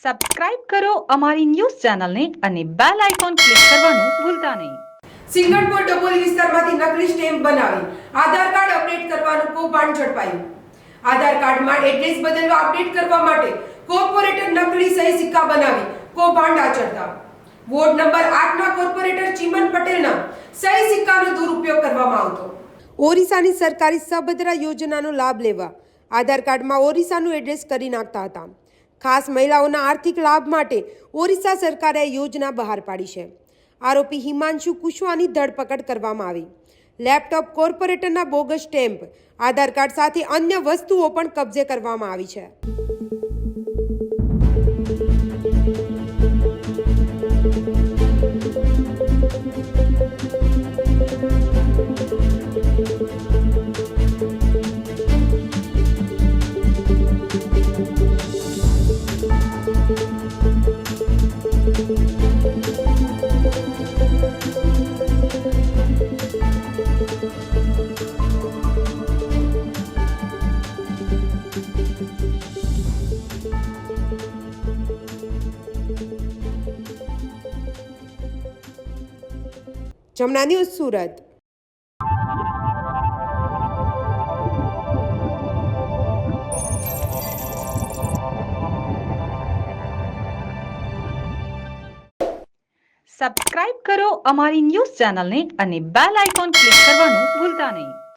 Subscribe કરો અમારી news ચેનલને અને બેલ આઇકોન ક્લિક કરવાનું ભૂલતા નહીં. સિંગણપુર ડબોલી વિસ્તારમાંથી નકલી સ્ટેમ્પ બનાવી આધાર કાર્ડ અપડેટ કરવાનું કૌભાંડ ઝડપાયું. આધાર કાર્ડમાં એડ્રેસ બદલવા અપડેટ કરવા માટે કોર્પોરેટર નકલી સહી સિક્કા બનાવી કૌભાંડ આચરતા વોર્ડ નંબર 8 ના કોર્પોરેટર ચિમન પટેલના સહી સિક્કાનો દુરુપયોગ કરવામાં આવતો. ઓરિસ્સાની સરકારી સબદ્રા યોજનાનો લાભ લેવા આધાર કાર્ડમાં ઓરિસ્સાનું એડ્રેસ કરી નાખતા હતા. ખાસ મહિલાઓના આર્થિક લાભ માટે ઓરિસ્સા સરકારે યોજના બહાર પાડી છે. આરોપી હિમાંશુ કુશવાની ધરપકડ કરવામાં આવી. લેપટોપ, કોર્પોરેટરના બોગસ સ્ટેમ્પ, આધાર કાર્ડ સાથે અન્ય વસ્તુઓ પણ કબજે કરવામાં આવી છે. જમના ન્યૂઝ સુરત. સબસ્ક્રાઇબ કરો અમારી ન્યૂઝ ચેનલને અને બેલ આઇકોન ક્લિક કરવાનું ભૂલતા નહીં.